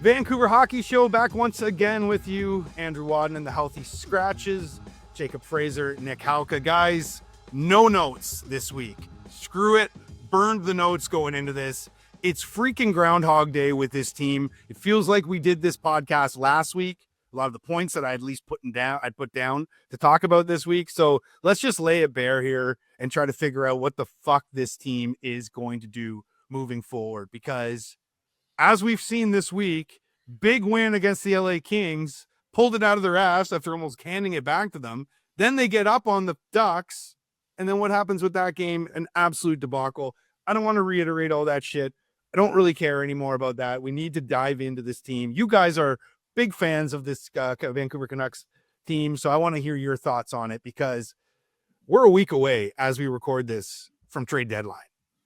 Vancouver Hockey Show back once again with you, Andrew Wadden and the Healthy Scratches, Jacob Fraser, Nic Hauka. Guys, no notes this week. Screw it. Burned the notes going into this. It's freaking Groundhog Day with this team. It feels like we did this podcast last week. A lot of the points that I at least put down to talk about this week. So let's just lay it bare here and try to figure out what the fuck this team is going to do moving forward. Because as we've seen this week, big win against the LA Kings, pulled it out of their ass after almost handing it back to them. Then they get up on the Ducks. And then what happens with that game? An absolute debacle. I don't want to reiterate all that shit. I don't really care anymore about that. We need to dive into this team. You guys are big fans of this Vancouver Canucks team, so I want to hear your thoughts on it because we're a week away as we record this from trade deadline.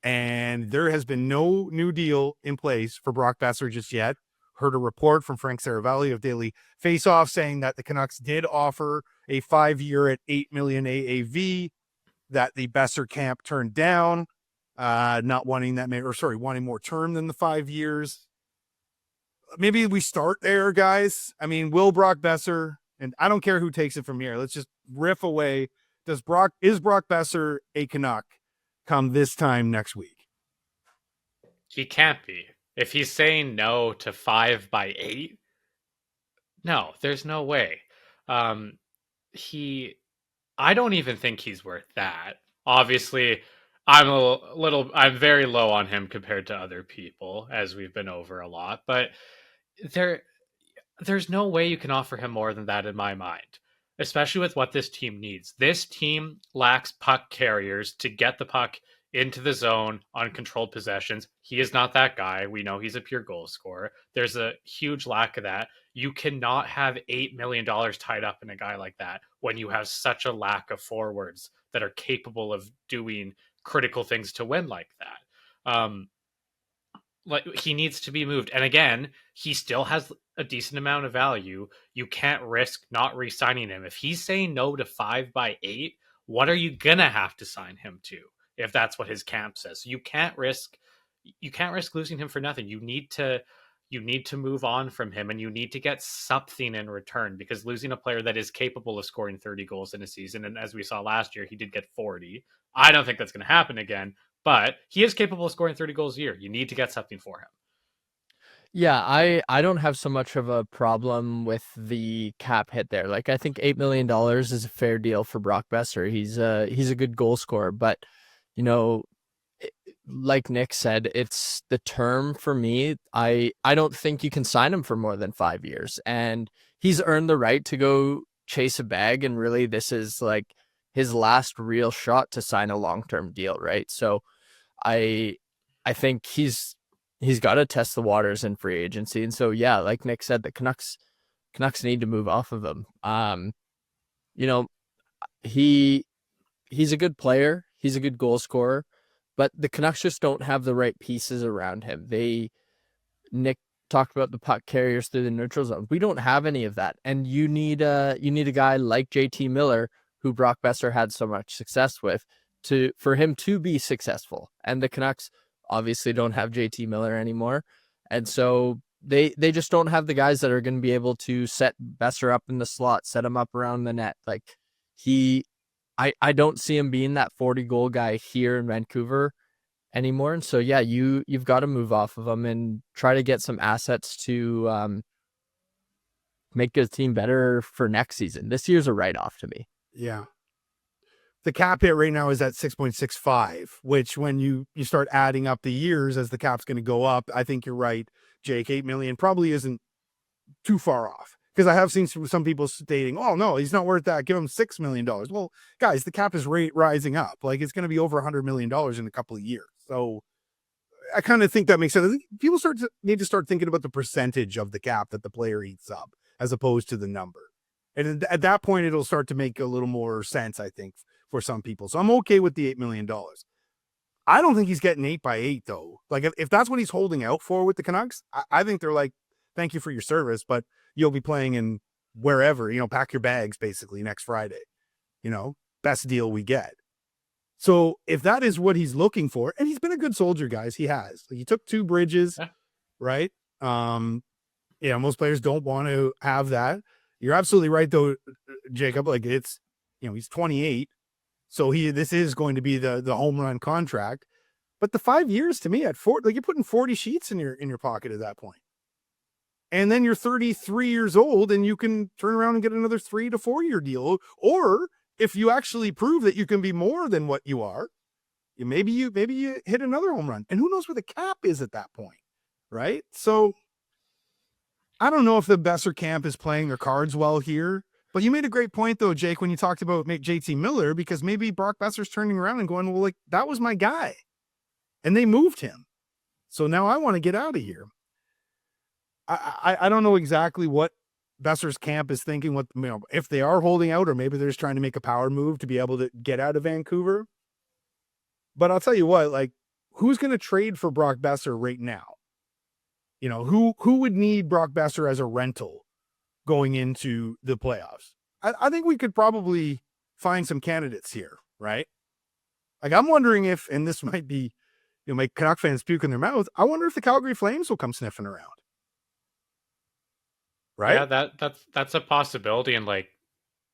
And there has been no new deal in place for Brock Besser just yet. Heard a report from Frank Saravalli of Daily Faceoff saying that the Canucks did offer a 5-year at $8 million AAV that the Besser camp turned down, not wanting that, wanting more term than the 5 years. Maybe we start there, guys. I mean, will Brock Besser, and I don't care who takes it from here. Let's just riff away. Is Brock Besser a Canuck come this time next week? He can't be. If he's saying no to 5x8, no, there's no way. I don't even think he's worth that. Obviously, I'm very low on him compared to other people, as we've been over a lot, but there's no way you can offer him more than that in my mind, especially with what this team needs. This team lacks puck carriers to get the puck into the zone on controlled possessions. He is not that guy. We know he's a pure goal scorer. There's a huge lack of that. You cannot have $8 million tied up in a guy like that when you have such a lack of forwards that are capable of doing critical things to win like that. Like, he needs to be moved. And again, he still has a decent amount of value. You can't risk not re-signing him. If he's saying no to 5x8, what are you gonna have to sign him to if that's what his camp says? You can't risk losing him for nothing. You need to move on from him, and you need to get something in return, because losing a player that is capable of scoring 30 goals in a season, and as we saw last year, he did get 40. I don't think that's going to happen again, but he is capable of scoring 30 goals a year. You need to get something for him. Yeah, I don't have so much of a problem with the cap hit there. Like, I think $8 million is a fair deal for Brock Besser. He's a good goal scorer, but like Nick said, it's the term for me. I don't think you can sign him for more than 5 years, and he's earned the right to go chase a bag. And really, this is like his last real shot to sign a long-term deal, right? So I think he's got to test the waters in free agency. And so, yeah, like Nick said, the Canucks need to move off of him. He's a good player. He's a good goal scorer, but the Canucks just don't have the right pieces around him. Nick talked about the puck carriers through the neutral zone. We don't have any of that. And you need a guy like JT Miller, who Brock Besser had so much success with, for him to be successful. And the Canucks obviously don't have JT Miller anymore. And so they just don't have the guys that are going to be able to set Besser up in the slot, set him up around the net. Like, I don't see him being that 40-goal guy here in Vancouver anymore. And so, yeah, you've got to move off of him and try to get some assets to make the team better for next season. This year's a write-off to me. Yeah. The cap hit right now is at 6.65, which when you start adding up the years as the cap's going to go up, I think you're right, Jake. $8 million probably isn't too far off, because I have seen some people stating, oh, no, he's not worth that. Give him $6 million. Well, guys, the cap is rising up. Like, it's going to be over $100 million in a couple of years. So I kind of think that makes sense. I think people need to start thinking about the percentage of the cap that the player eats up as opposed to the number. And at that point, it'll start to make a little more sense, I think, for some people. So I'm okay with the $8 million. I don't think he's getting 8x8, though. Like, if that's what he's holding out for with the Canucks, I think they're like, thank you for your service, but you'll be playing in wherever, pack your bags basically next Friday, best deal we get. So if that is what he's looking for, and he's been a good soldier, guys, he has. He took 2 bridges, Yeah. right? most players don't want to have that. You're absolutely right, though, Jacob. Like it's, he's 28, so this is going to be the home run contract. But the 5 years to me at you're putting 40 sheets in your pocket at that point. And then you're 33 years old and you can turn around and get another 3 to 4 year deal. Or if you actually prove that you can be more than what you are, maybe you hit another home run. And who knows where the cap is at that point, right? So I don't know if the Besser camp is playing their cards well here. But you made a great point, though, Jake, when you talked about JT Miller, because maybe Brock Besser's turning around and going, well, like, that was my guy. And they moved him. So now I want to get out of here. I don't know exactly what Besser's camp is thinking, if they are holding out, or maybe they're just trying to make a power move to be able to get out of Vancouver. But I'll tell you what, like, who's going to trade for Brock Besser right now? Who would need Brock Besser as a rental going into the playoffs? I think we could probably find some candidates here, right? Like, I'm wondering if, and this might be, make Canuck fans puke in their mouth, I wonder if the Calgary Flames will come sniffing around. Right? Yeah, that's a possibility, and like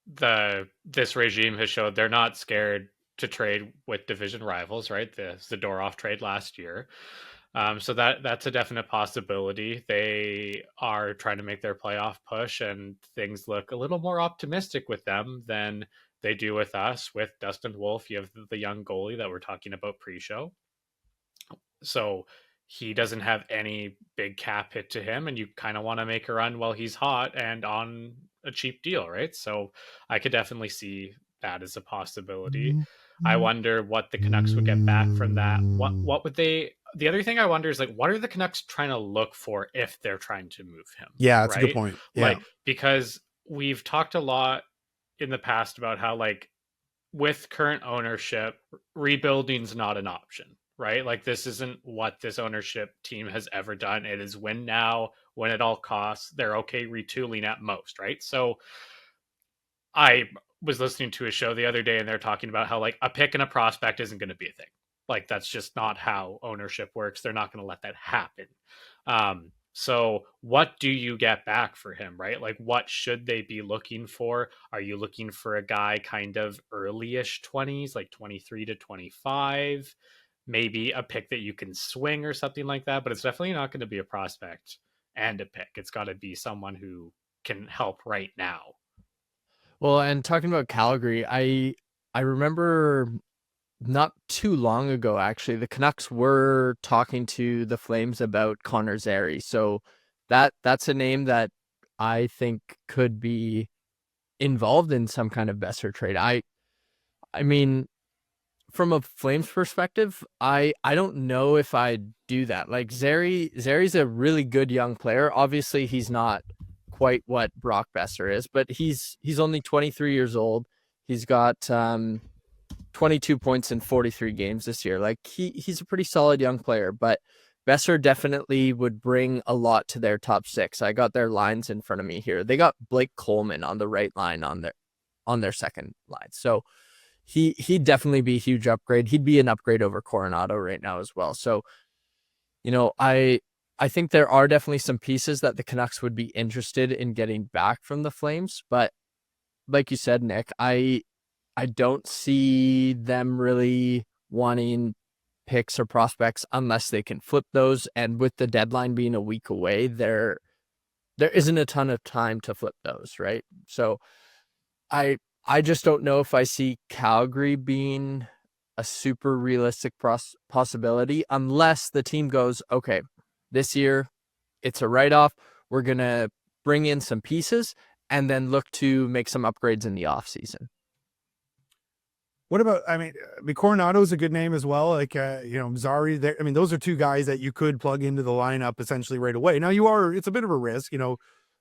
this regime has showed they're not scared to trade with division rivals, right? The Zadorov trade last year. So that's a definite possibility. They are trying to make their playoff push, and things look a little more optimistic with them than they do with us. With Dustin Wolf, you have the young goalie that we're talking about pre-show. So he doesn't have any big cap hit to him, and you kind of want to make a run while he's hot and on a cheap deal, right? So I could definitely see that as a possibility. I wonder what the Canucks would get back from that. What would they? The other thing I wonder is, like, what are the Canucks trying to look for if they're trying to move him? Yeah, that's right? a good point. Yeah. Like, because we've talked a lot in the past about how, like, with current ownership, rebuilding's not an option, right? Like, this isn't what this ownership team has ever done. It is win now, win at all costs. They're okay retooling at most, right? So I was listening to a show the other day, and they're talking about how, like, a pick and a prospect isn't going to be a thing. Like, that's just not how ownership works. They're not going to let that happen. So what do you get back for him, right? Like, what should they be looking for? Are you looking for a guy kind of early-ish 20s, like 23 to 25? Maybe a pick that you can swing or something like that, but it's definitely not going to be a prospect and a pick. It's got to be someone who can help right now. Well, and talking about Calgary, I remember not too long ago, actually, the Canucks were talking to the Flames about Connor Zary. So that's a name that I think could be involved in some kind of Besser trade. I mean, from a Flames perspective, I don't know if I'd do that. Like, Zary's a really good young player. Obviously, he's not quite what Brock Besser is, but he's only 23 years old. He's got 22 points in 43 games this year. Like, he's a pretty solid young player, but Besser definitely would bring a lot to their top six. I got their lines in front of me here. They got Blake Coleman on the right line on their second line. So he'd definitely be a huge upgrade. He'd be an upgrade over Coronado right now as well. So, I think there are definitely some pieces that the Canucks would be interested in getting back from the Flames, but like you said, Nick, I don't see them really wanting picks or prospects unless they can flip those. And with the deadline being a week away, there isn't a ton of time to flip those, right? So I just don't know if I see Calgary being a super realistic possibility unless the team goes, okay, this year it's a write-off. We're going to bring in some pieces and then look to make some upgrades in the offseason. What about, Coronado's a good name as well. Like, Zary there. I mean, those are two guys that you could plug into the lineup essentially right away. Now it's a bit of a risk.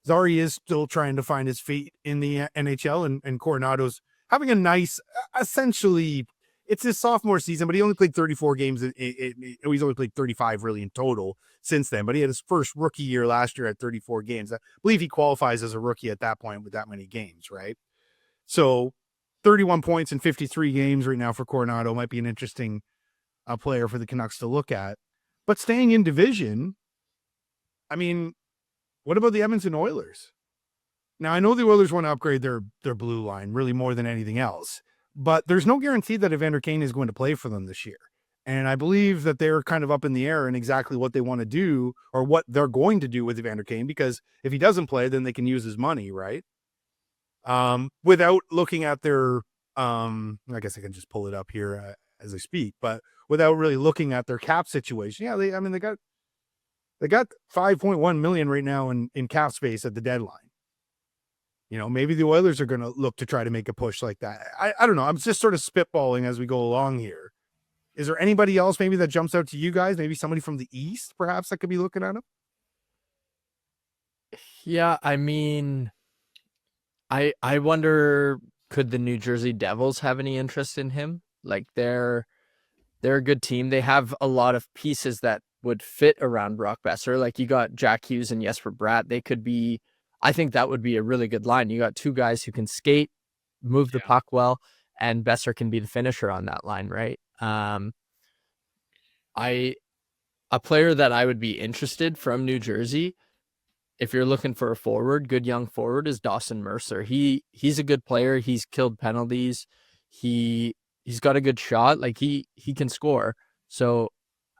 Zary is still trying to find his feet in the NHL, and Coronado's having a nice, essentially, it's his sophomore season, but he only played 34 games. He's only played 35 really in total since then, but he had his first rookie year last year at 34 games. I believe he qualifies as a rookie at that point with that many games, right? So 31 points in 53 games right now for Coronado might be an interesting player for the Canucks to look at. But staying in division, I mean, What about the Edmonton Oilers? Now, I know the Oilers want to upgrade their blue line really more than anything else, but there's no guarantee that Evander Kane is going to play for them this year. And I believe that they're kind of up in the air in exactly what they want to do or what they're going to do with Evander Kane, because if he doesn't play, then they can use his money, right? Without looking at their, I guess I can just pull it up here as I speak, but without really looking at their cap situation. Yeah, they got 5.1 million right now in cap space at the deadline. Maybe the Oilers are going to look to try to make a push like that. I don't know. I'm just sort of spitballing as we go along here. Is there anybody else maybe that jumps out to you guys? Maybe somebody from the East, perhaps, that could be looking at him? Yeah, I mean, I wonder, could the New Jersey Devils have any interest in him? Like, they're a good team. They have a lot of pieces that would fit around Brock Besser. Like, you got Jack Hughes and Jesper Bratt. They could be, I think that would be a really good line. You got two guys who can skate, move the puck well, and Besser can be the finisher on that line, right? A player that I would be interested from New Jersey, if you're looking for a forward, good young forward, is Dawson Mercer. He's a good player. He's killed penalties. He's got a good shot. Like, he can score. So,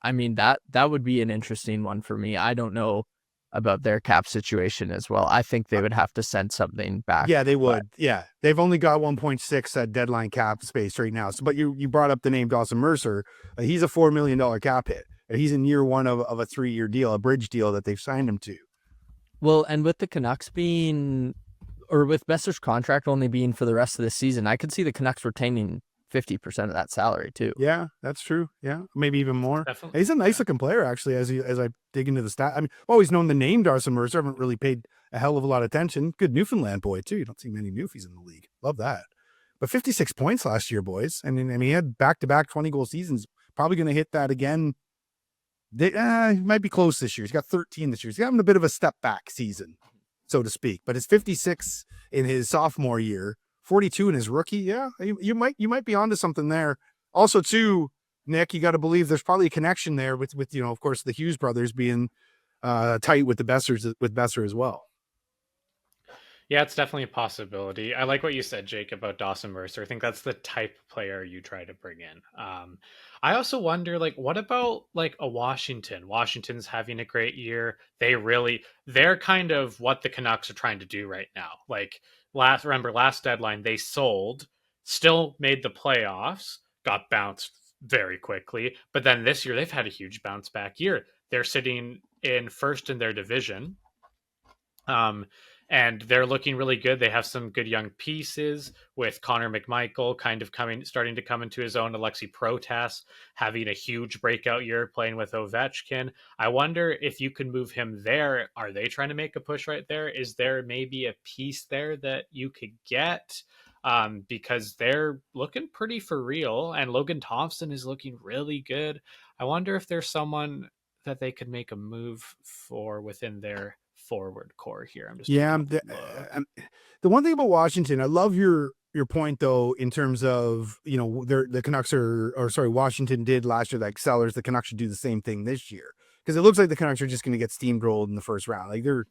I mean, that would be an interesting one for me. I don't know about their cap situation as well. I think they would have to send something back. Yeah, they would. Yeah. They've only got 1.6 at deadline cap space right now. So, but you brought up the name Dawson Mercer. He's a $4 million cap hit. He's in year one of a 3-year deal, a bridge deal that they've signed him to. Well, and with the Canucks with Besser's contract only being for the rest of the season, I could see the Canucks retaining 50% of that salary too. Yeah, that's true. Yeah, maybe even more. Definitely. He's a nice looking player, actually, as I dig into the stat. I mean, I've always known the name Dawson Mercer. I haven't really paid a hell of a lot of attention. Good Newfoundland boy, too. You don't see many Newfies in the league. Love that. But 56 points last year, boys. And he had back-to-back 20-goal seasons. Probably going to hit that again. He might be close this year. He's got 13 this year. He's having a bit of a step-back season, so to speak. But it's 56 in his sophomore year, 42 in his rookie. Yeah, you might be onto something there. Also, too, Nick, you got to believe there's probably a connection there with of course, the Hughes brothers being tight with Besser as well. Yeah, it's definitely a possibility. I like what you said, Jake, about Dawson Mercer. I think that's the type of player you try to bring in. I also wonder, what about a Washington? Washington's having a great year. They're kind of what the Canucks are trying to do right now. Last deadline, they sold, still made the playoffs, got bounced very quickly. But then this year, they've had a huge bounce back year. They're sitting in first in their division. And they're looking really good. They have some good young pieces with Connor McMichael starting to come into his own. Alexei Protas having a huge breakout year playing with Ovechkin. I wonder if you can move him there. Are they trying to make a push right there? Is there maybe a piece there that you could get? Because they're looking pretty for real. And Logan Thompson is looking really good. I wonder if there's someone that they could make a move for within their forward core here. I'm just the one thing about Washington, I love your point though, in terms of the Canucks Washington did last year like Sellers. The Canucks should do the same thing this year, because it looks like the Canucks are just going to get steamrolled in the first round. Like they're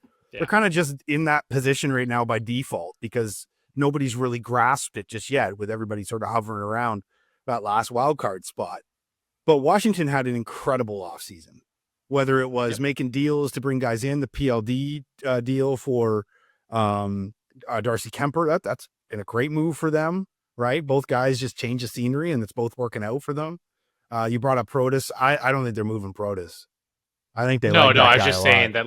kind of just in that position right now by default, because nobody's really grasped it just yet, with everybody sort of hovering around that last wild card spot. But Washington had an incredible offseason. Whether it was making deals to bring guys in, the PLD deal for Darcy Kemper, that's been a great move for them, right? Both guys just change the scenery, and it's both working out for them. You brought up Protas. I don't think they're moving Protas. I think they I was just saying that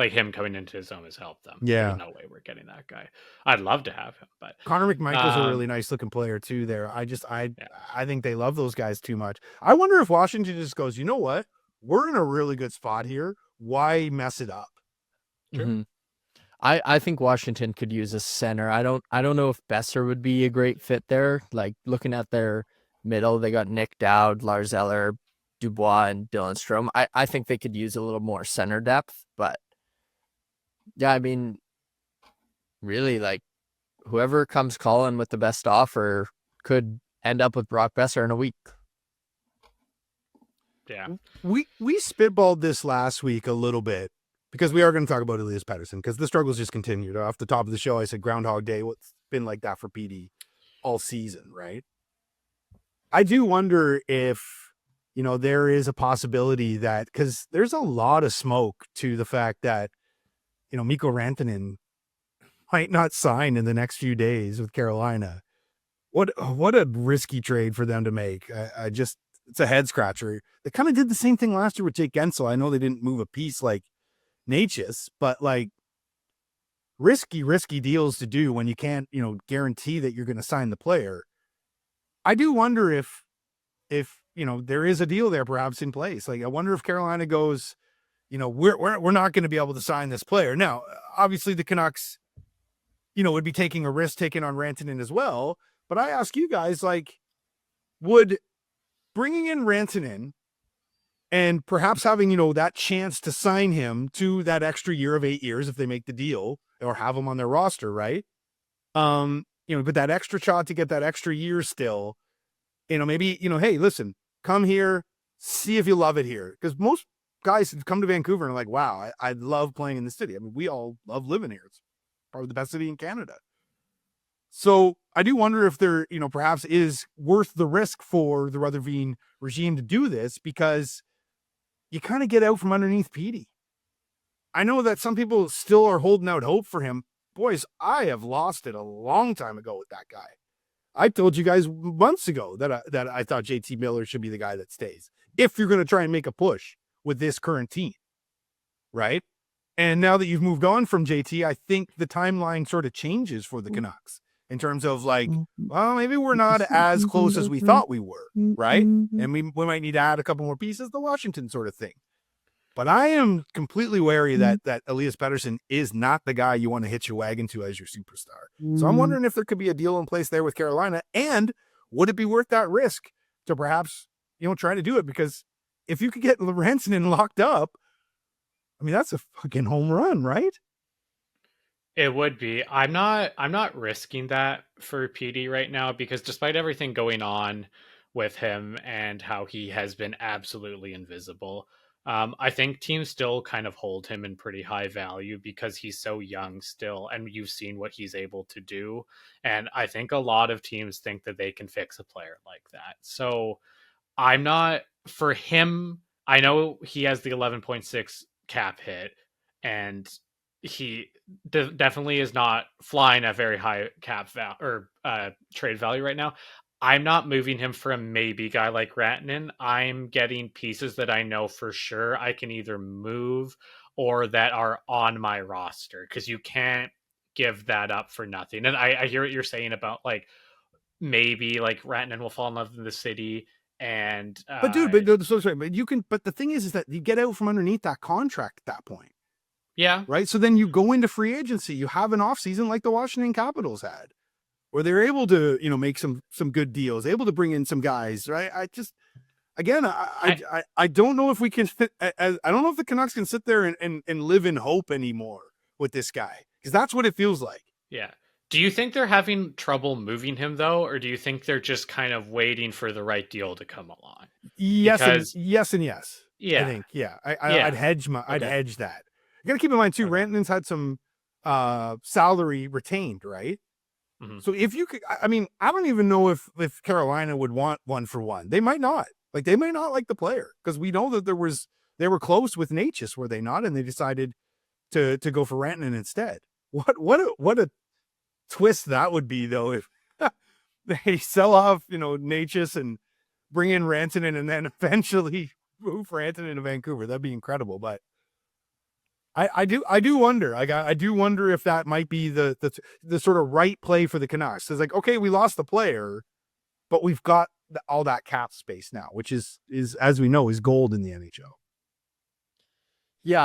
him coming into his own has helped them. Yeah, there's no way we're getting that guy. I'd love to have him, but Connor McMichael's a really nice looking player too. There, I think they love those guys too much. I wonder if Washington just goes, you know what? We're in a really good spot here. Why mess it up? Sure. Mm-hmm. I think Washington could use a center. I don't know if Besser would be a great fit there. Like, looking at their middle, they got Nick Dowd, Lars Eller, Dubois, and Dylan Strome. I think they could use a little more center depth. But yeah, I mean, really, whoever comes calling with the best offer could end up with Brock Besser in a week. Yeah, we spitballed this last week a little bit, because we are going to talk about Elias Pettersson, because the struggles just continued. Off the top of the show, I said Groundhog Day. What's been like that for PD all season, right? I do wonder if, there is a possibility that, because there's a lot of smoke to the fact that, Mikko Rantanen might not sign in the next few days with Carolina. What a risky trade for them to make. It's a head scratcher. They kind of did the same thing last year with Jake Gensel. I know they didn't move a piece like Natchez, but like risky deals to do when you can't, guarantee that you're going to sign the player. I do wonder if there is a deal there perhaps in place. Like, I wonder if Carolina goes, we're not going to be able to sign this player. Now, obviously the Canucks, would be taking a risk taking on Rantanen as well. But I ask you guys, like, would bringing in Rantanen and perhaps having, that chance to sign him to that extra year of 8 years if they make the deal or have him on their roster, right? But that extra shot to get that extra year still, maybe, hey, listen, come here, see if you love it here. Because most guys have come to Vancouver and are like, wow, I love playing in the city. I mean, we all love living here. It's probably the best city in Canada. So I do wonder if there, perhaps is worth the risk for the Rutherford regime to do this, because you kind of get out from underneath Petey. I know that some people still are holding out hope for him. Boys, I have lost it a long time ago with that guy. I told you guys months ago that I thought JT Miller should be the guy that stays if you're going to try and make a push with this current team, right? And now that you've moved on from JT, I think the timeline sort of changes for the Canucks in terms of like, well, maybe we're not as close as we thought we were, right? And we might need to add a couple more pieces, the Washington sort of thing. But I am completely wary that Elias Pettersson is not the guy you want to hitch your wagon to as your superstar. So I'm wondering if there could be a deal in place there with Carolina, and would it be worth that risk to perhaps, try to do it? Because if you could get Rantanen locked up, I mean, that's a fucking home run, right? It would be. I'm not risking that for PD right now, because despite everything going on with him and how he has been absolutely invisible, I think teams still kind of hold him in pretty high value because he's so young still, and you've seen what he's able to do. And I think a lot of teams think that they can fix a player like that. So I'm not, for him, I know he has the 11.6 cap hit, and he definitely is not flying at very high cap trade value right now. I'm not moving him for a maybe guy like Rantanen. I'm getting pieces that I know for sure I can either move or that are on my roster, because you can't give that up for nothing. And I hear what you're saying about like maybe like Rantanen will fall in love with the city. And but dude, so sorry, but you can. But the thing is that you get out from underneath that contract at that point. Yeah. Right. So then you go into free agency. You have an offseason like the Washington Capitals had, where they're able to, make some good deals, able to bring in some guys. Right. I don't know if we can fit. I don't know if the Canucks can sit there and live in hope anymore with this guy, because that's what it feels like. Yeah. Do you think they're having trouble moving him though, or do you think they're just kind of waiting for the right deal to come along? Yes, yes. Yeah. I think, yeah. I'd hedge that. You got to keep in mind too, Rantanen's had some salary retained, right? Mm-hmm. So if you could, I mean, I don't even know if Carolina would want 1-for-1. They might not. Like, they may not like the player, because we know that they were close with Natchez, were they not? And they decided to go for Rantanen instead. What a twist that would be, though, if they sell off, Natchez and bring in Rantanen and then eventually move Rantanen to Vancouver. That'd be incredible. But I do wonder. I do wonder if that might be the sort of right play for the Canucks. It's like, okay, we lost the player, but we've got all that cap space now, which is as we know is gold in the NHL. Yeah,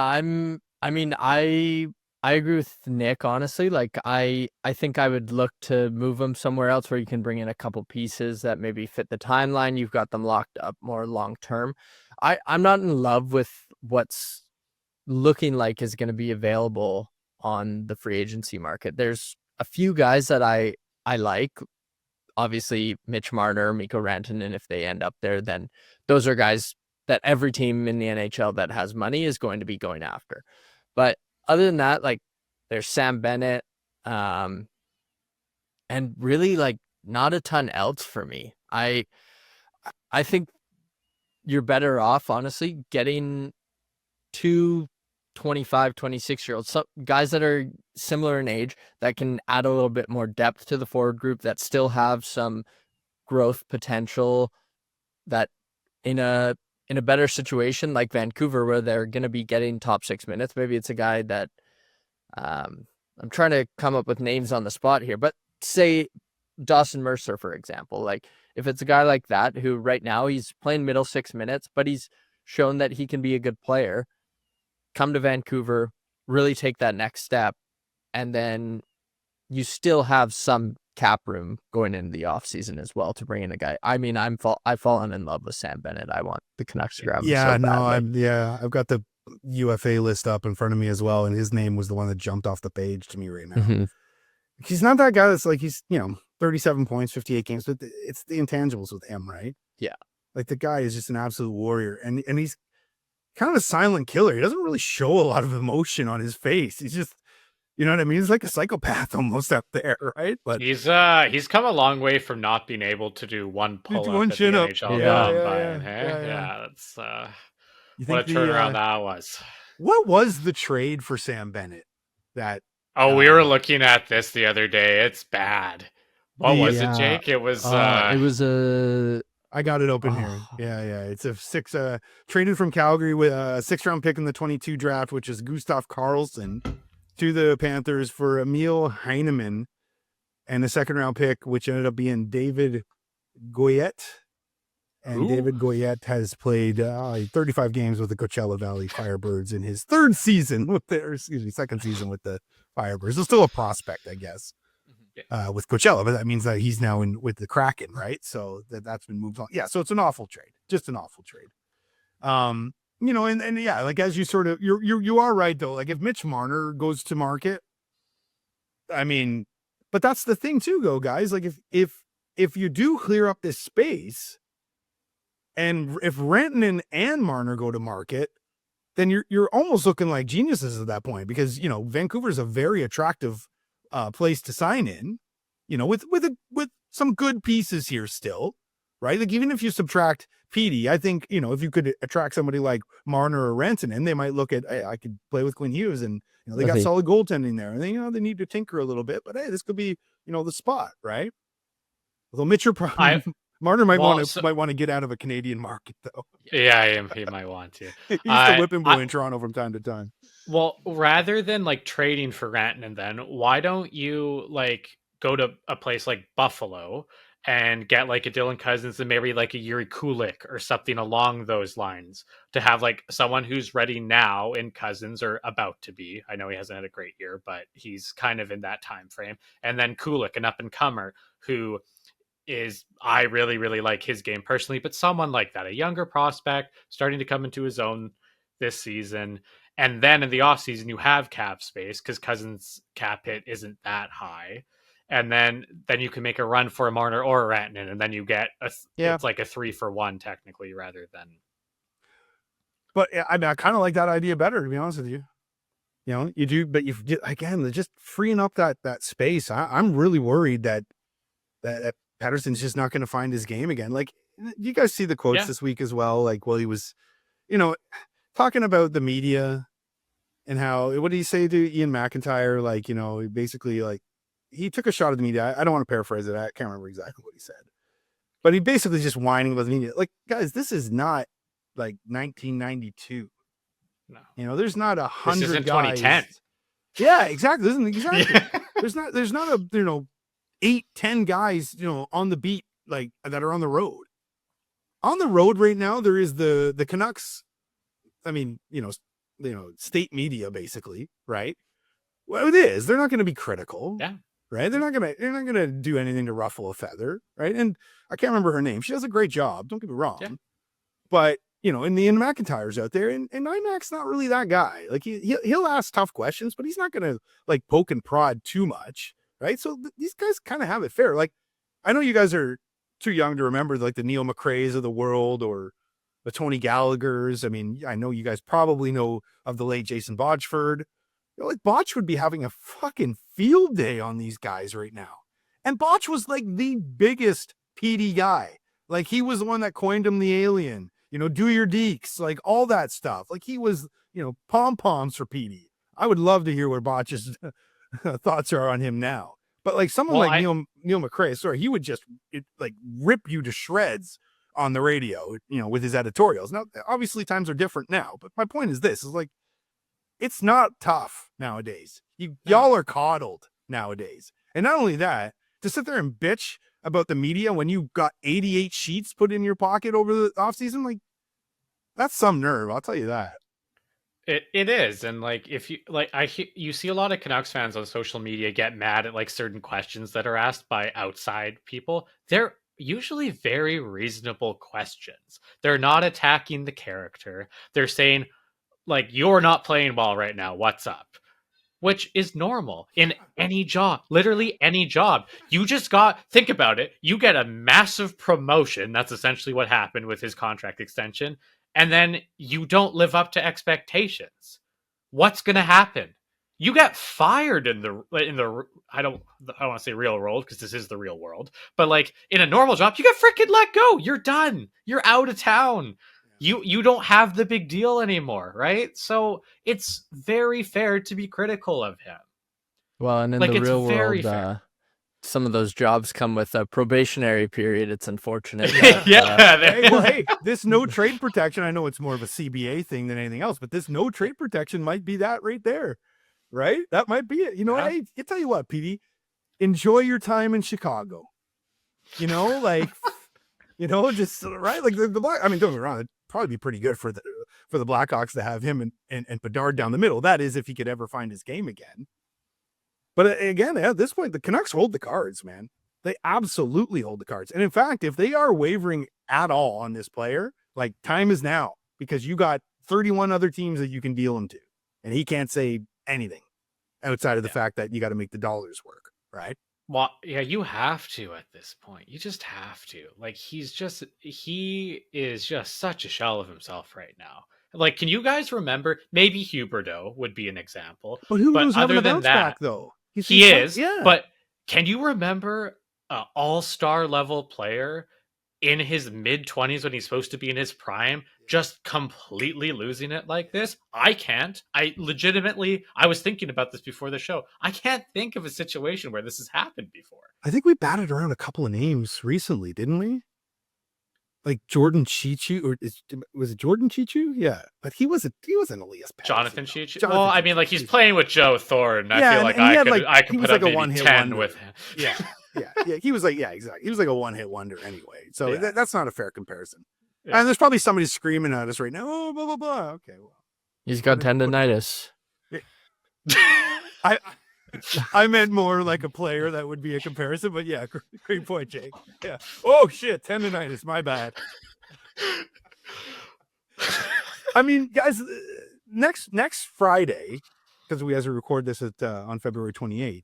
I agree with Nick, honestly. Like, I think I would look to move him somewhere else where you can bring in a couple pieces that maybe fit the timeline. You've got them locked up more long term. I'm not in love with what's looking like is going to be available on the free agency market. There's a few guys that I like. Obviously, Mitch Marner, Mikko Rantanen, if they end up there, then those are guys that every team in the NHL that has money is going to be going after. But other than that, like there's Sam Bennett, and really like not a ton else for me. I think you're better off, honestly, getting two 25, 26-year-olds, some guys that are similar in age that can add a little bit more depth to the forward group, that still have some growth potential, that in a better situation like Vancouver where they're going to be getting top 6 minutes. Maybe it's a guy that I'm trying to come up with names on the spot here, but say Dawson Mercer, for example. Like if it's a guy like that who right now he's playing middle 6 minutes, but he's shown that he can be a good player, come to Vancouver, really take that next step, and then you still have some cap room going into the offseason as well to bring in a guy. I mean, I've fallen in love with Sam Bennett. I want the Canucks to grab him so badly. I've got the UFA list up in front of me as well, and his name was the one that jumped off the page to me right now. Mhm. He's not that guy that's like, he's 37 points, 58 games, but it's the intangibles with him, right? Yeah. Like the guy is just an absolute warrior, and he's kind of a silent killer. He doesn't really show a lot of emotion on his face. He's just, you know what I mean? He's like a psychopath almost out there, right? But he's come a long way from not being able to do one pull up at the chin up. NHL Yeah. combine. Yeah. Yeah, that's You what a think turnaround that was. what was the trade for Sam Bennett? That We were looking at this the other day. It's bad. What was it, Yeah. Jake? It was It was a I got it open here. Yeah. It's a traded from Calgary with a 6th-round pick in the 22 draft, which is Gustav Karlsson, to the Panthers for Emil Heineman, and a 2nd-round pick, which ended up being David Goyette. And David Goyette has played 35 games with the Coachella Valley Firebirds in his 2nd season with the Firebirds. So still a prospect, I guess, with Coachella, but that means that he's now with the Kraken, right? So that's been moved on. Yeah, so it's an awful trade, just an awful trade. And yeah, like as you sort of, you are right though. Like if Mitch Marner goes to market, I mean, but that's the thing too, guys. Like if you do clear up this space, and if Rantanen and Marner go to market, then you're almost looking like geniuses at that point, because Vancouver's a very attractive place to sign in, with some good pieces here still, right? Like even if you subtract Petey, I think if you could attract somebody like Marner or Rantanen, they might look at, hey, I could play with Quinn Hughes, and they got solid goaltending there, and they need to tinker a little bit, but hey, this could be the spot, right? Although Mitchell Marner might want to get out of a Canadian market, though. Yeah, he might want to. He used to whipping boy in Toronto from time to time. Well, rather than like trading for Rantanen, then why don't you like go to a place like Buffalo and get like a Dylan Cousins and maybe like a Yuri Kulik or something along those lines, to have like someone who's ready now in Cousins, or about to be. I know he hasn't had a great year, but he's kind of in that time frame. And then Kulik, an up and comer who is, I really, really like his game personally, but someone like that, a younger prospect starting to come into his own this season. And then in the offseason, you have cap space because Cousins' cap hit isn't that high. And then you can make a run for a Marner or a Rantanen, and then you get it's like a 3-for-1 technically, rather than. But I mean, I kind of like that idea better, to be honest with you. You do, but again, just freeing up that space. I'm really worried that Patterson's just not going to find his game again. Like, you guys see the quotes this week as well. Like, well, he was, talking about the media and how, what did he say to Ian McIntyre? Like, basically, like, he took a shot at the media. I don't want to paraphrase it. I can't remember exactly what he said, but he basically just whining about the media. Like, guys, this is not like 1992. No, there's not 100 guys. 2010. Yeah, exactly. This isn't exactly. There's not a 8-10 guys on the beat, like, that are on the road. On the road right now, there is the Canucks. I mean, state media, basically, right? Well, it is. They're not going to be critical. Yeah. Right. They're not gonna do anything to ruffle a feather. Right. And I can't remember her name. She does a great job. Don't get me wrong. Yeah. But and the Ian McIntyre's out there, and IMAC's not really that guy. Like he'll ask tough questions, but he's not gonna like poke and prod too much. Right. So these guys kind of have it fair. Like, I know you guys are too young to remember like the Neil McRae's of the world, or the Tony Gallaghers. I mean, I know you guys probably know of the late Jason Botchford. Like Botch would be having a fucking field day on these guys right now. And Botch was like the biggest PD guy. Like he was the one that coined him the alien, do your deeks, like all that stuff. Like he was, pom-poms for PD. I would love to hear what Botch's thoughts are on him now. But like someone like Neil McRae, he would just rip you to shreds on the radio, with his editorials. Now, obviously times are different now, but my point is this, is like, it's not tough nowadays. Y'all are coddled nowadays. And not only that, to sit there and bitch about the media when you got 88 sheets put in your pocket over the offseason, like, that's some nerve, I'll tell you that. It is. And like, if you like, you see a lot of Canucks fans on social media get mad at like certain questions that are asked by outside people. They're usually very reasonable questions. They're not attacking the character. They're saying, like, you're not playing well right now. What's up? Which is normal in any job, literally any job. You just think about it. You get a massive promotion. That's essentially what happened with his contract extension. And then you don't live up to expectations. What's going to happen? You get fired in the I don't want to say real world because this is the real world, but like in a normal job, you get freaking let go. You're done. You're out of town. You don't have the big deal anymore, right? So it's very fair to be critical of him. Well, and in the real world, some of those jobs come with a probationary period. It's unfortunate. That, hey, this no trade protection, I know it's more of a CBA thing than anything else, but this no trade protection might be that right there, right? That might be it. Hey, I tell you what, PD, enjoy your time in Chicago. Just right, like the I mean, don't get me wrong, it'd probably be pretty good for the Blackhawks to have him and Bedard down the middle. That is, if he could ever find his game again. But again, at this point, the Canucks hold the cards, man. They absolutely hold the cards. And in fact, if they are wavering at all on this player, like, time is now, because you got 31 other teams that you can deal him to, and he can't say anything outside of the fact that you got to make the dollars work, right? Well, yeah, you have to at this point. You just have to. Like, he is just such a shell of himself right now. Like, can you guys remember? Maybe Huberdeau would be an example. But Huberdeau's having a bounce back, though. He is. Yeah. But can you remember an all-star level player in his mid-20s when he's supposed to be in his prime, just completely losing it like this? I can't. I was thinking about this before the show. I can't think of a situation where this has happened before. I think we batted around a couple of names recently, didn't we? Like Jordan Chichu, or was it Jordan Chichu? Yeah, but he wasn't Elias Pettersson. Jonathan Chichu. Well, I mean, like, he's playing with Joe Thornton. I feel like I could put up maybe 10 with him. Yeah. He was like, exactly. He was like a one-hit wonder anyway. So that's not a fair comparison. Yeah. And there's probably somebody screaming at us right now. Oh, blah blah blah. Okay, well, he's got tendonitis. I meant more like a player that would be a comparison, but yeah, great point, Jake. Yeah. Oh shit, tendonitis. My bad. I mean, guys, next Friday, because we record this on February 28th,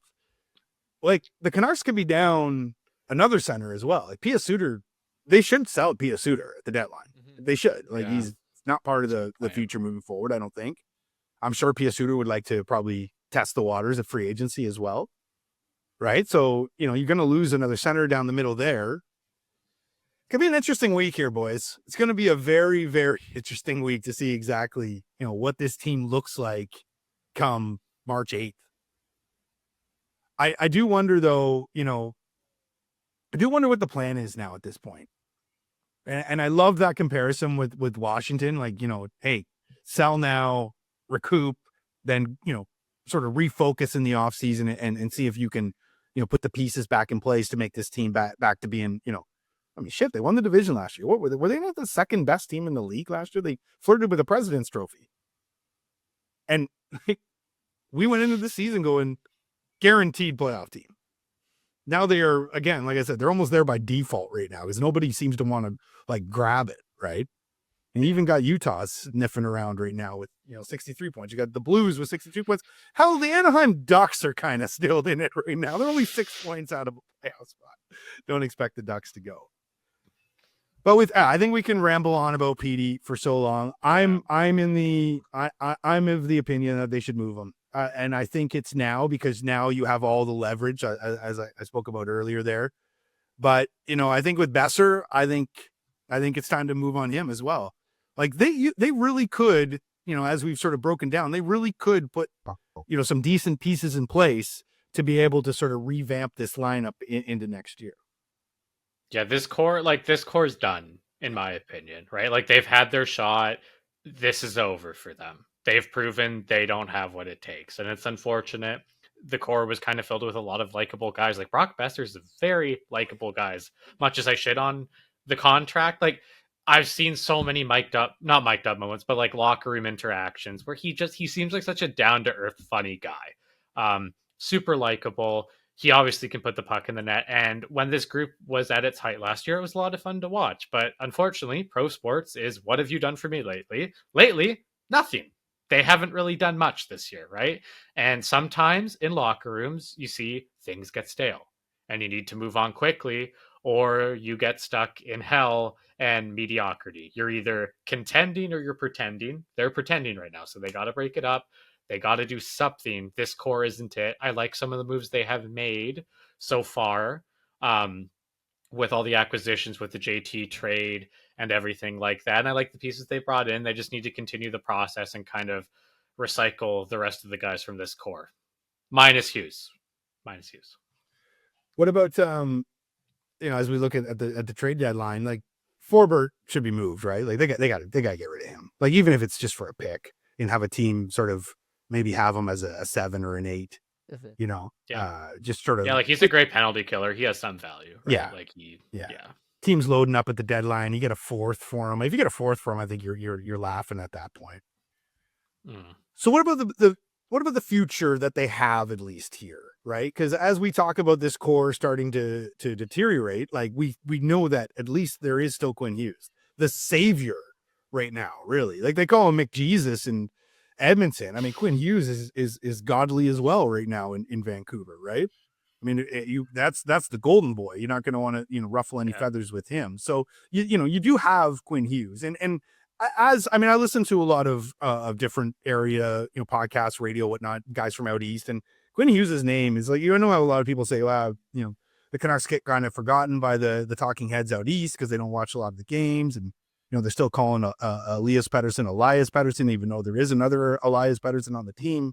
like, the Canucks could be down another center as well. Like Pia Suter, they should sell Pia Suter at the deadline. Mm-hmm. They should. Like, he's not part of the future moving forward, I don't think. I'm sure Pia Suter would like to probably test the waters of free agency as well. Right? So, you're going to lose another center down the middle there. Could be an interesting week here, boys. It's going to be a very, very interesting week to see exactly, what this team looks like come March 8th. I do wonder, though, I do wonder what the plan is now at this point. And I love that comparison with Washington. Like, hey, sell now, recoup, then, sort of refocus in the offseason and see if you can, put the pieces back in place to make this team back to being, I mean, shit, they won the division last year. What were they not the second best team in the league last year? They flirted with the President's Trophy. And we went into the season going, guaranteed playoff team. Now they are, again, like I said, they're almost there by default right now because nobody seems to want to, like, grab it, right? And you even got Utah sniffing around right now with, 63 points. You got the Blues with 63 points. Hell, the Anaheim Ducks are kind of still in it right now. They're only 6 points out of a playoff spot. Don't expect the Ducks to go. But with I think we can ramble on about Petey for so long. I'm of the opinion that they should move him, and I think it's now because now you have all the leverage as I spoke about earlier there. But I think with Besser, I think it's time to move on him as well. Like they really could, as we've sort of broken down, they really could put some decent pieces in place to be able to sort of revamp this lineup into next year. Yeah, this core is done, in my opinion, right? Like they've had their shot. This is over for them. They've proven they don't have what it takes. And it's unfortunate. The core was kind of filled with a lot of likable guys. Like Brock Besser's a very likable guys. Much as I shit on the contract, like I've seen so many not mic'd up moments, but like locker room interactions where he seems like such a down to earth, funny guy. Super likable. He obviously can put the puck in the net. And when this group was at its height last year, it was a lot of fun to watch. But unfortunately, pro sports is what have you done for me lately? Lately, nothing. They haven't really done much this year, right? And sometimes in locker rooms, you see things get stale and you need to move on quickly, or you get stuck in hell and mediocrity. You're either contending or you're pretending. They're pretending right now, so they got to break it up. They got to do something. This core isn't it. I like some of the moves they have made so far, with all the acquisitions, with the JT trade and everything like that. And I like the pieces they brought in. They just need to continue the process and kind of recycle the rest of the guys from this core. Minus Hughes. What about as we look at the trade deadline, like Forbert should be moved, right? Like they got to get rid of him. Like even if it's just for a pick and have a team sort of maybe have him as a 7 or an 8, just sort of. Yeah, like he's a great penalty killer. He has some value. Right? Yeah. Like team's loading up at the deadline. You get a 4th for him. If you get a 4th for him, I think you're laughing at that point. So what about the future that they have at least here, right? Because as we talk about this core starting to deteriorate, like we know that at least there is still Quinn Hughes, the savior right now, really. Like they call him McJesus in Edmonton. I mean, Quinn Hughes is godly as well right now in Vancouver, right? I mean, that's the golden boy. You're not going to want to ruffle any feathers with him. So you do have Quinn Hughes, and I listen to a lot of different area podcasts, radio, whatnot, guys from out east, and Quinn Hughes' name is like how a lot of people say, wow, the Canucks get kind of forgotten by the talking heads out east because they don't watch a lot of the games, and they're still calling Elias Pettersson, even though there is another Elias Pettersson on the team.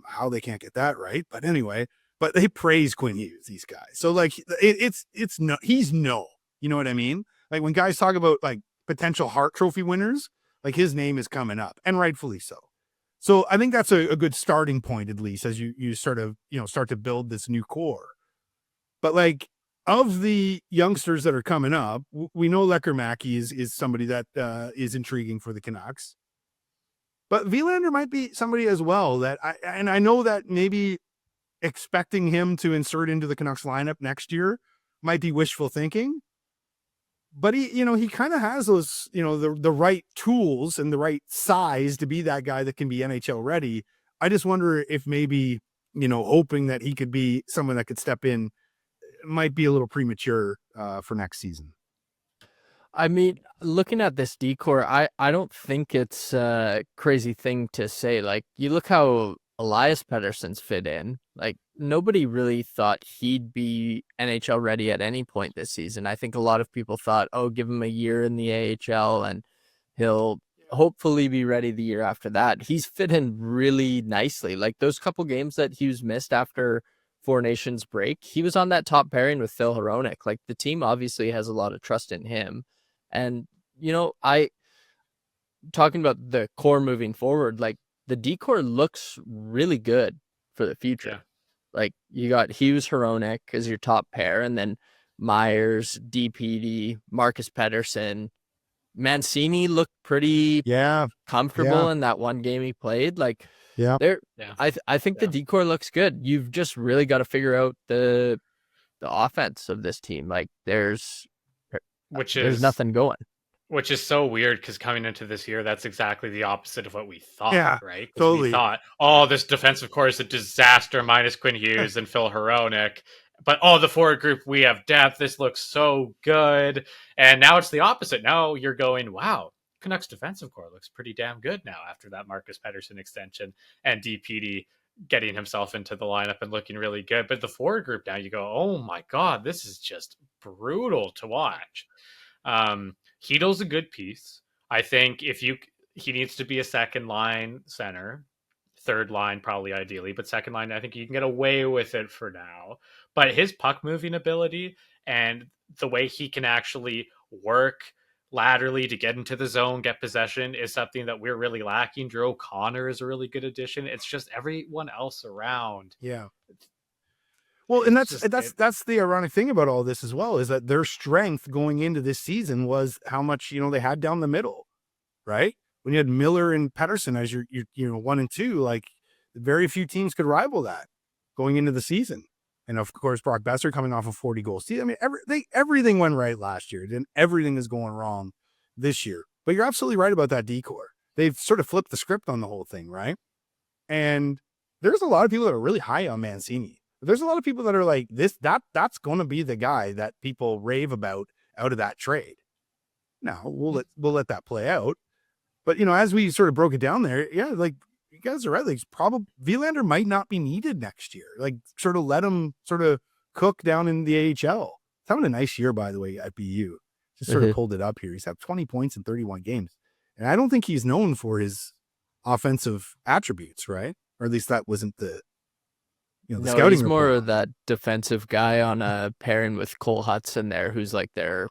How they can't get that right, but anyway. But they praise Quinn Hughes, these guys. So like it's no, he's no, you know what I mean? Like when guys talk about like potential Hart Trophy winners, like his name is coming up, and rightfully so. So I think that's a good starting point, at least as you sort of start to build this new core. But like of the youngsters that are coming up, we know Lecker-Mackey is somebody that is intriguing for the Canucks. But Vilander might be somebody as well that I know that maybe expecting him to insert into the Canucks lineup next year might be wishful thinking, but he kind of has those, the right tools and the right size to be that guy that can be NHL ready. I just wonder if maybe, hoping that he could be someone that could step in might be a little premature for next season. I mean, looking at this decor, I don't think it's a crazy thing to say. Like, you look how Elias Pettersson's fit in. Like, nobody really thought he'd be NHL ready at any point this season. I think a lot of people thought, give him a year in the AHL and he'll hopefully be ready the year after that. He's fit in really nicely. Like, those couple games that Hughes missed after Four Nations break, he was on that top pairing with Phil Hronek. Like, the team obviously has a lot of trust in him. And, talking about the core moving forward, like, the decor looks really good for the future. Yeah. Like, you got Hughes, Hronek as your top pair, and then Myers, DPD, Marcus Pettersson. Mancini looked pretty comfortable in that one game he played. Like, I think the decor looks good. You've just really got to figure out the offense of this team. Like, there's nothing going. Which is so weird because coming into this year, that's exactly the opposite of what we thought, right? Totally. We thought, this defensive core is a disaster minus Quinn Hughes and Phil Hronek. but the forward group, we have depth. This looks so good. And now it's the opposite. Now you're going, wow, Canucks defensive core looks pretty damn good now after that Marcus Pettersson extension and DPD getting himself into the lineup and looking really good. But the forward group now, you go, oh my God, this is just brutal to watch. Heedle's a good piece. I think he needs to be a second line center, third line probably ideally, but second line, I think you can get away with it for now. But his puck moving ability and the way he can actually work laterally to get into the zone, get possession is something that we're really lacking. Drew O'Connor is a really good addition. It's just everyone else around. Yeah. Well, and that's the ironic thing about all this as well, is that their strength going into this season was how much, they had down the middle, right? When you had Miller and Pettersson as your 1 and 2, like very few teams could rival that going into the season. And of course, Brock Besser coming off a 40 goal season. I mean, everything went right last year, then everything is going wrong this year. But you're absolutely right about that decor. They've sort of flipped the script on the whole thing, right? And there's a lot of people that are really high on Mancini. There's a lot of people that are like, that's going to be the guy that people rave about out of that trade. Now we'll let that play out. But as we sort of broke it down there, yeah, like you guys are right. Like probably Vilander might not be needed next year. Like sort of let him sort of cook down in the AHL. He's having a nice year, by the way, at BU. Just sort of pulled it up here. He's had 20 points in 31 games. And I don't think he's known for his offensive attributes, right? Or at least that wasn't the scouting he's report. more of that defensive guy on a pairing with Cole Hudson there, who's like their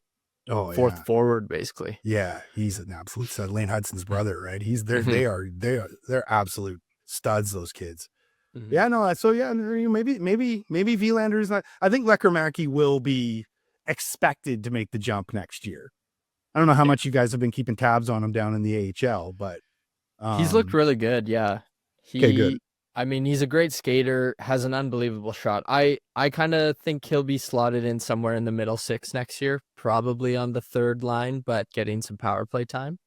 fourth forward, basically. Yeah, he's an absolute stud. Lane Hudson's brother, right? He's there. They're absolute studs. Those kids. Mm-hmm. Yeah, no. So yeah, maybe Vilander is not. I think Lekkerimäki will be expected to make the jump next year. I don't know how much you guys have been keeping tabs on him down in the AHL, but he's looked really good. Yeah, good. I mean, he's a great skater, has an unbelievable shot. I kind of think he'll be slotted in somewhere in the middle six next year, probably on the third line, but getting some power play time.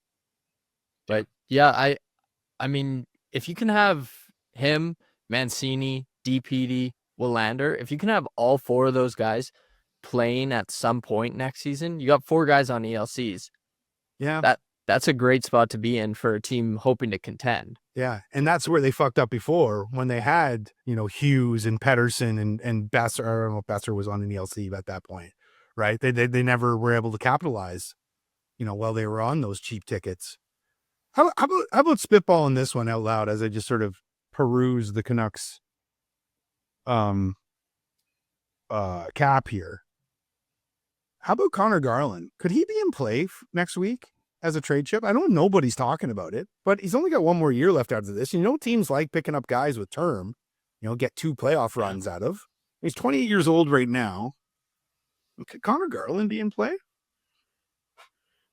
But yeah, I mean, if you can have him, Mancini, DPD, Willander, if you can have all four of those guys playing at some point next season, you got 4 guys on ELCs. Yeah. That's a great spot to be in for a team hoping to contend. Yeah, and that's where they fucked up before when they had, Hughes and Pettersson and Besser. I don't know if Besser was on an ELC at that point, right? They never were able to capitalize, while they were on those cheap tickets. How about spitballing this one out loud as I just sort of peruse the Canucks cap here? How about Connor Garland? Could he be in play next week as a trade chip? I know nobody's talking about it, but he's only got 1 more year left after this. Teams like picking up guys with term, get 2 playoff runs out of. He's 28 years old right now. Could Connor Garland be in play?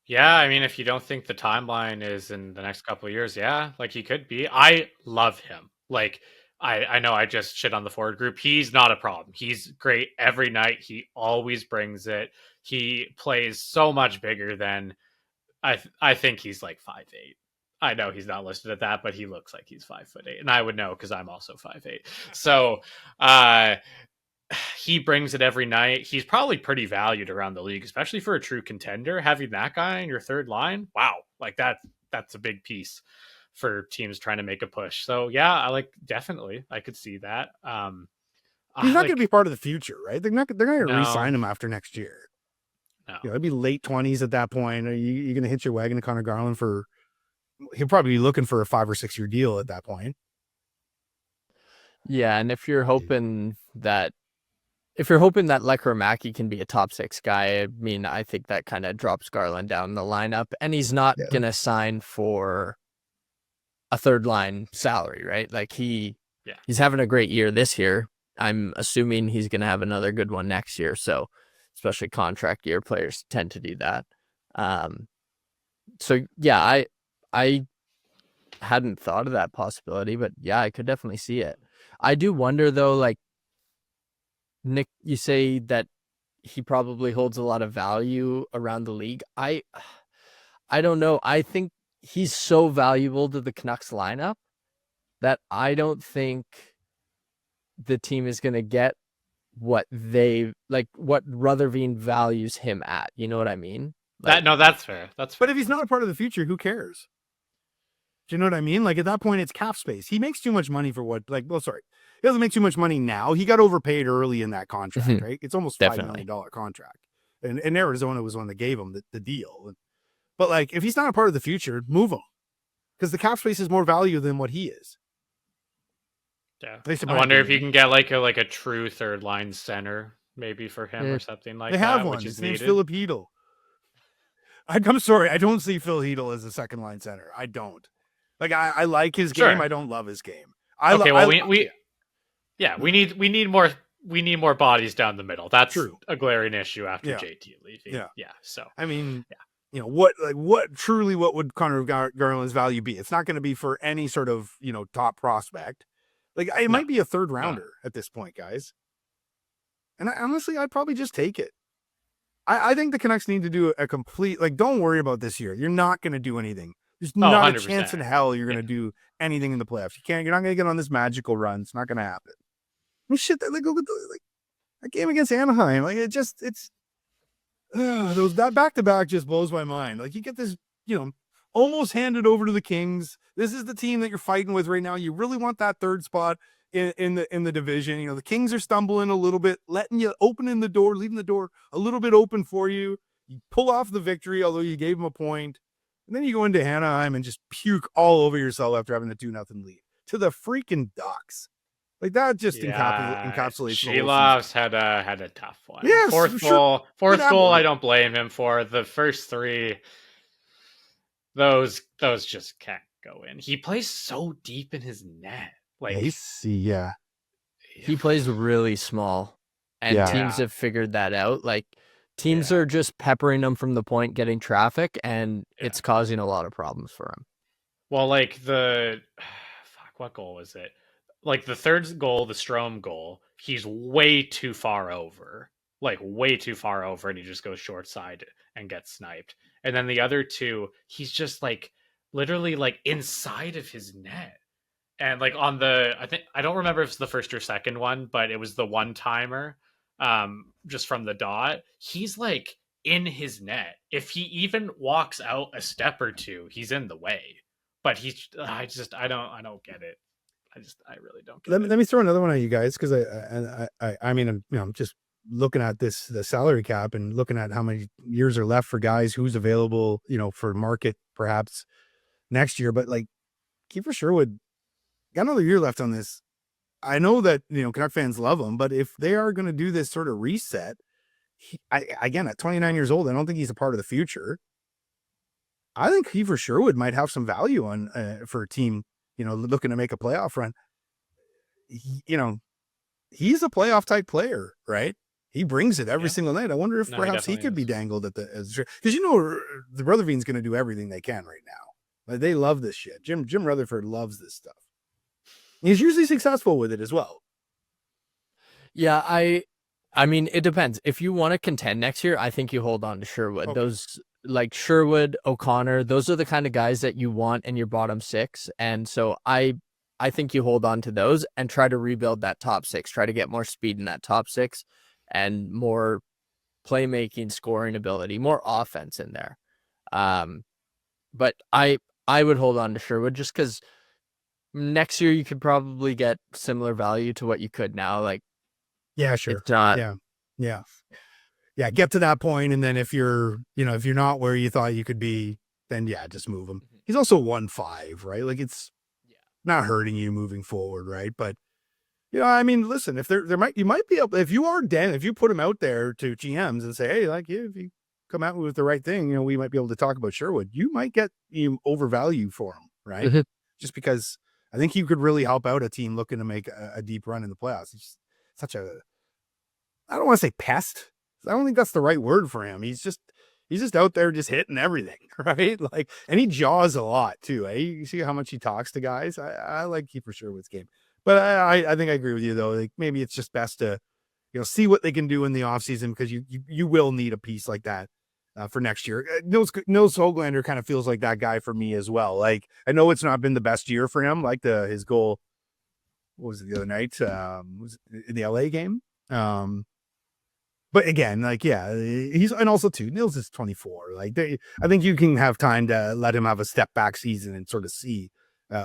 Yeah, I mean, if you don't think the timeline is in the next couple of years, yeah, like he could be. I love him. Like, I know I just shit on the forward group. He's not a problem. He's great every night. He always brings it. He plays so much bigger than I think he's like 5'8". I know he's not listed at that, but he looks like he's 5'8", and I would know because I'm also 5'8". So he brings it every night. He's probably pretty valued around the league, especially for a true contender. Having that guy in your third line, wow, like that's a big piece for teams trying to make a push. So yeah, definitely I could see that. He's not going to be part of the future, right? They're not going to re-sign him after next year. No. It'd be late 20s at that point. Are you going to hitch your wagon to Connor Garland he'll probably be looking for a 5 or 6 year deal at that point. Yeah, and if you're hoping that Lekkerimäki can be a top 6 guy, I mean, I think that kind of drops Garland down the lineup, and he's not going to sign for a third line salary, right? Like he's having a great year this year. I'm assuming he's going to have another good one next year. So especially contract year players tend to do that. So yeah, I hadn't thought of that possibility, but yeah, I could definitely see it. I do wonder though, like Nick, you say that he probably holds a lot of value around the league. I don't know. I think he's so valuable to the Canucks lineup that I don't think the team is going to get what Rutherford values him at. You know what I mean? That's fair. That's fair. But if he's not a part of the future, who cares? Do you know what I mean? Like at that point, it's cap space. He makes too much money for what? He doesn't make too much money now. He got overpaid early in that contract, right? It's almost $5 million contract, and Arizona was one that gave him the deal. But like, if he's not a part of the future, move him, because the cap space is more value than what he is. Yeah, I wonder if you can get like a true third line center maybe for him or something like that. They have one. His name's Philip Hedl. I'm sorry, I don't see Phil Hedl as a second line center. I don't. Like I like his game. I don't love his game. We need more bodies down the middle. That's true. A glaring issue after JT leaving. Yeah. So I mean, what would Connor Garland's value be? It's not going to be for any sort of top prospect. Like it might be a third rounder at this point, guys. And honestly, I'd probably just take it. I think the Canucks need to do a complete, don't worry about this year. You're not going to do anything. There's not 100%. A chance in hell you're going to do anything in the playoffs. You're not going to get on this magical run. It's not going to happen. Well, shit, that game against Anaheim, that back-to-back just blows my mind. Like you get this, almost handed over to the Kings. This is the team that you're fighting with right now. You really want that third spot in the division. The Kings are stumbling a little bit, leaving the door a little bit open for you. You pull off the victory, although you gave them a point. And then you go into Anaheim and just puke all over yourself after having a 2-0 lead to the freaking Ducks. Like that just encapsulates. Shelov's had a tough one. Yeah, fourth goal. I don't blame him for. The first three, those just can't go in. He plays so deep in his net. He plays really small, and teams have figured that out. Like teams are just peppering him from the point, getting traffic, and it's causing a lot of problems for him. Well, like what goal was it? Like the third goal, the Strome goal, he's way too far over, and he just goes short side and gets sniped. And then the other two, he's just literally inside of his net. And I don't remember if it's the first or second one, but it was the one timer, just from the dot. He's in his net. If he even walks out a step or two, he's in the way. But I don't get it. I really don't get it. Let me throw another one at you guys, because I'm just looking at the salary cap and looking at how many years are left for guys, who's available, for market perhaps next year. But Kiefer Sherwood got another year left on this. I know that Canuck fans love him, but if they are going to do this sort of reset, again at 29 years old, I don't think he's a part of the future. I think Kiefer Sherwood might have some value on for a team looking to make a playoff run. He's a playoff type player, right? He brings it every single night. I wonder if perhaps he could be dangled at because the Rutherford's going to do everything they can right now. They love this shit. Jim Rutherford loves this stuff. He's usually successful with it as well. Yeah, I mean, it depends. If you want to contend next year, I think you hold on to Sherwood. Okay. Those Sherwood, O'Connor, those are the kind of guys that you want in your bottom six. And so I think you hold on to those and try to rebuild that top six, try to get more speed in that top six and more playmaking, scoring ability, more offense in there. But I would hold on to Sherwood just because next year you could probably get similar value to what you could now. Yeah, sure. It's not, yeah, get to that point, and then if you're not where you thought you could be, then just move him. He's also 1.5, right? It's not hurting you moving forward, right? But listen, if you might be able, if you put him out there to GMs and say, hey, if you come out with the right thing, we might be able to talk about Sherwood. You might get overvalue for him, right? Mm-hmm. Just because I think he could really help out a team looking to make a deep run in the playoffs. He's such a, I don't want to say pest. I don't think that's the right word for him. He's just out there just hitting everything, right? And he jaws a lot too. You see how much he talks to guys. I like Kiefer Sherwood's game, but I think I agree with you though. Maybe it's just best to, see what they can do in the offseason, because you will need a piece like that for next year. Nils Höglander kind of feels like that guy for me as well. I know it's not been the best year for him. His goal, what was it the other night? Was it in the LA game? But again, like, yeah, and also too, Nils is 24. Like, I think you can have time to let him have a step back season and sort of see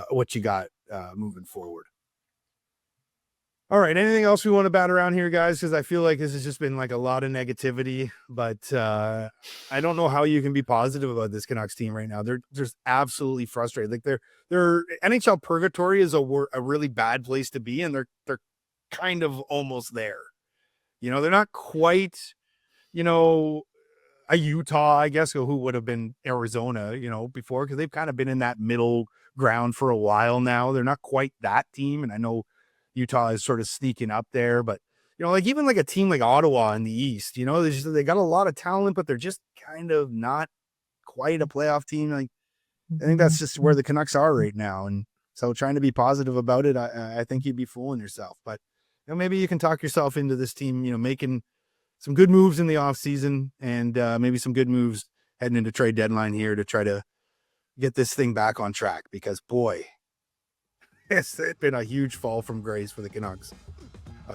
what you got moving forward. All right. Anything else we want to bat around here, guys? Because I feel like this has just been like a lot of negativity, but I don't know how you can be positive about this Canucks team right now. They're just absolutely frustrated. Like their NHL purgatory is a really bad place to be, and they're kind of almost there. You know, they're not quite, you know, a Utah, I guess, who would have been Arizona, you know, before, because they've kind of been in that middle ground for a while now. They're not quite that team, and I know Utah is sort of sneaking up there, but you know, like even like a team like Ottawa in the East, you know, they got a lot of talent, but they're just kind of not quite a playoff team. Like, I think that's just where the Canucks are right now, and so trying to be positive about it, I think you'd be fooling yourself. But you know, maybe you can talk yourself into this team, you know, making some good moves in the off season, and maybe some good moves heading into trade deadline here to try to get this thing back on track, because boy, it's been a huge fall from grace for the Canucks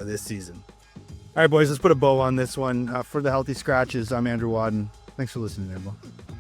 this season. All right, boys, let's put a bow on this one. For the Healthy Scratches, I'm Andrew Wadden. Thanks for listening, everyone.